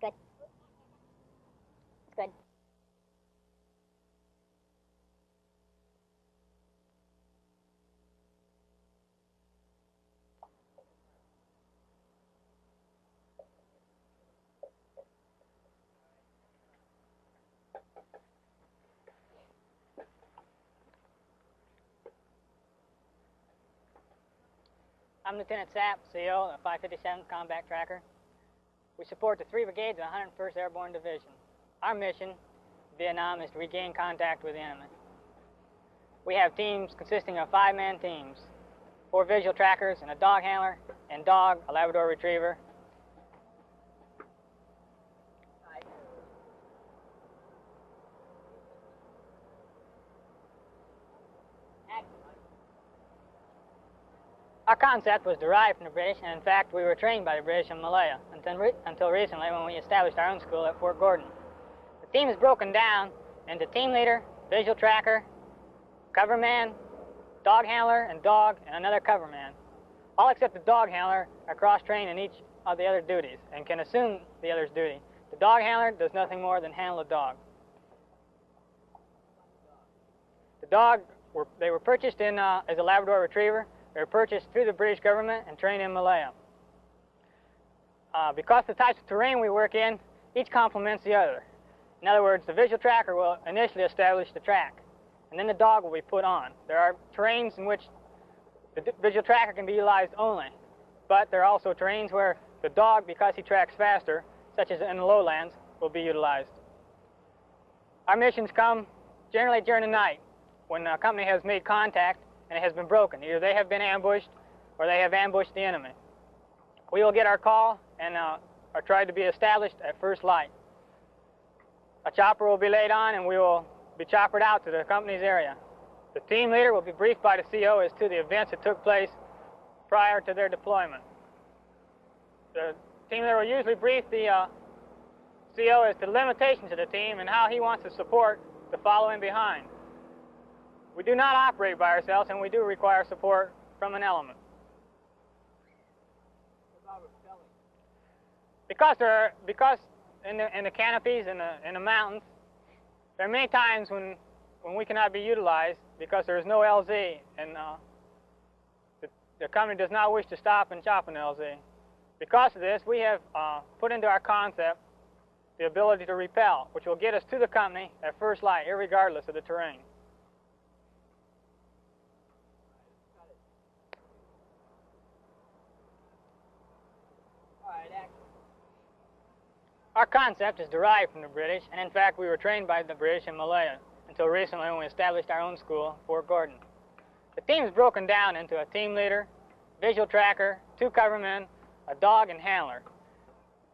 good. That's good. I'm Lieutenant Sapp, CO of 557th Combat Tracker. We support the 3 brigades of the 101st Airborne Division. Our mission in Vietnam is to regain contact with the enemy. We have teams consisting of 5-man teams, 4 visual trackers and a dog handler, and dog, a Labrador Retriever. Our concept was derived from the British, and in fact, we were trained by the British in Malaya until recently when we established our own school at Fort Gordon. The team is broken down into team leader, visual tracker, cover man, dog handler, and dog, and another cover man. All except the dog handler are cross-trained in each of the other duties and can assume the other's duty. The dog handler does nothing more than handle a dog. The dog, they were purchased as a Labrador Retriever. They were purchased through the British government and trained in Malaya. Because of the types of terrain we work in, each complements the other. In other words, the visual tracker will initially establish the track, and then the dog will be put on. There are terrains in which the visual tracker can be utilized only, but there are also terrains where the dog, because he tracks faster, such as in the lowlands, will be utilized. Our missions come generally during the night when a company has made contact and it has been broken. Either they have been ambushed or they have ambushed the enemy. We will get our call and are tried to be established at first light. A chopper will be laid on and we will be choppered out to the company's area. The team leader will be briefed by the CO as to the events that took place prior to their deployment. The team leader will usually brief the CO as to the limitations of the team and how he wants to support the following behind. We do not operate by ourselves, and we do require support from an element. Because in the canopies in the mountains, there are many times when we cannot be utilized because there is no LZ, and the company does not wish to stop and chop an LZ. Because of this, we have put into our concept the ability to repel, which will get us to the company at first light, irregardless of the terrain. Our concept is derived from the British, and in fact we were trained by the British in Malaya until recently when we established our own school, Fort Gordon. The team is broken down into a team leader, visual tracker, 2 covermen, a dog, and handler.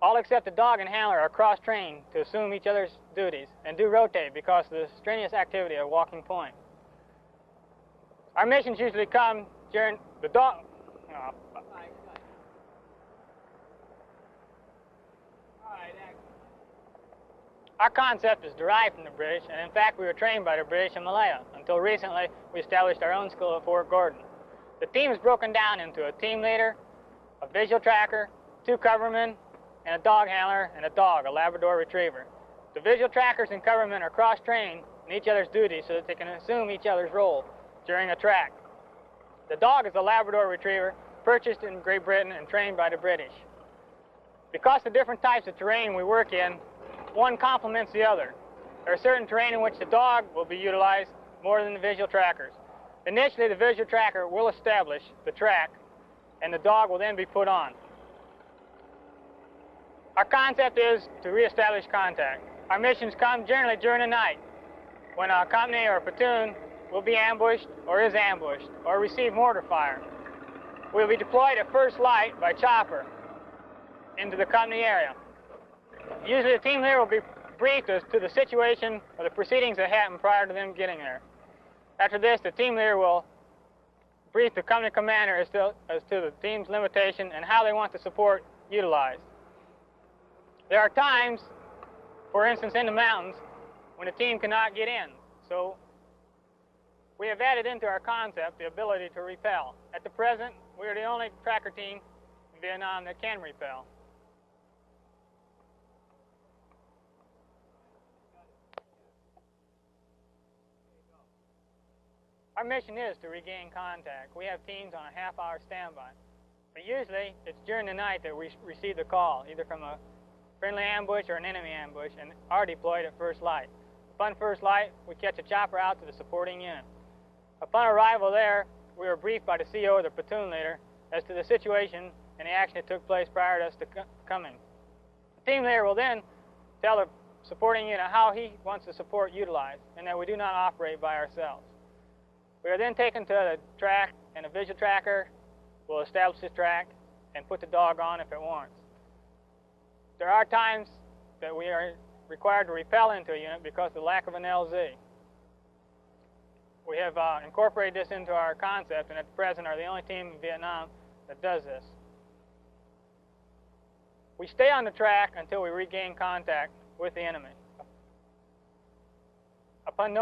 All except the dog and handler are cross-trained to assume each other's duties and do rotate because of the strenuous activity of walking point. Our missions usually come during the dog... Our concept is derived from the British, and in fact we were trained by the British in Malaya until recently we established our own school at Fort Gordon. The team is broken down into a team leader, a visual tracker, 2 covermen, and a dog handler, and a dog, a Labrador Retriever. The visual trackers and covermen are cross-trained in each other's duties so that they can assume each other's role during a track. The dog is a Labrador Retriever purchased in Great Britain and trained by the British. Because of the different types of terrain we work in, one complements the other. There are certain terrain in which the dog will be utilized more than the visual trackers. Initially, the visual tracker will establish the track, and the dog will then be put on. Our concept is to reestablish contact. Our missions come generally during the night, when a company or a platoon will be ambushed or is ambushed or receive mortar fire. We will be deployed at first light by chopper into the company area. Usually the team leader will be briefed as to the situation or the proceedings that happened prior to them getting there. After this, the team leader will brief the company commander as to the team's limitation and how they want the support utilized. There are times, for instance in the mountains, when the team cannot get in. So we have added into our concept the ability to repel. At the present, we are the only tracker team in Vietnam that can repel. Our mission is to regain contact. We have teams on a half-hour standby. But usually, it's during the night that we receive the call, either from a friendly ambush or an enemy ambush, and are deployed at first light. Upon first light, we catch a chopper out to the supporting unit. Upon arrival there, we were briefed by the CO, or the platoon leader, as to the situation and the action that took place prior to us coming. The team leader will then tell the supporting unit how he wants the support utilized, and that we do not operate by ourselves. We are then taken to the track, and a visual tracker will establish the track and put the dog on if it warrants. There are times that we are required to repel into a unit because of the lack of an LZ. We have incorporated this into our concept, and at present are the only team in Vietnam that does this. We stay on the track until we regain contact with the enemy. Upon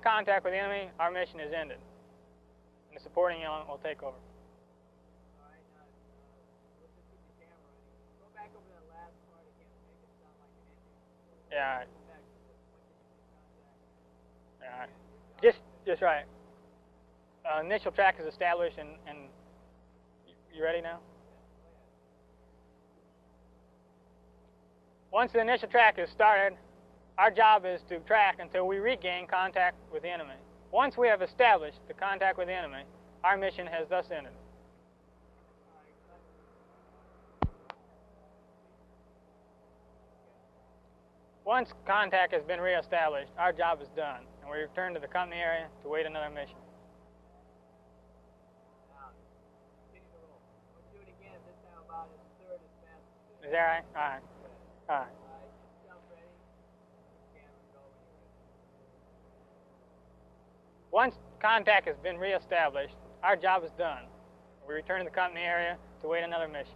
contact with the enemy, our mission is ended, and the supporting element will take over. All right, let's just keep the camera running. Go back over that last part again and make it sound like an ending. Yeah, all right. Go back to the point that you made contact. All right. Just right. Initial track is established, and you ready now? Once the initial track is started, our job is to track until we regain contact with the enemy. Once we have established the contact with the enemy, our mission has thus ended. Once contact has been reestablished, our job is done, and we return to the company area to wait another mission. Now, continue to roll. Let's do it again, this time about a third as fast as Is that right? All right. All right. just jump ready. Camera, go when you're ready. Once contact has been reestablished, our job is done. We return to the company area to wait another mission.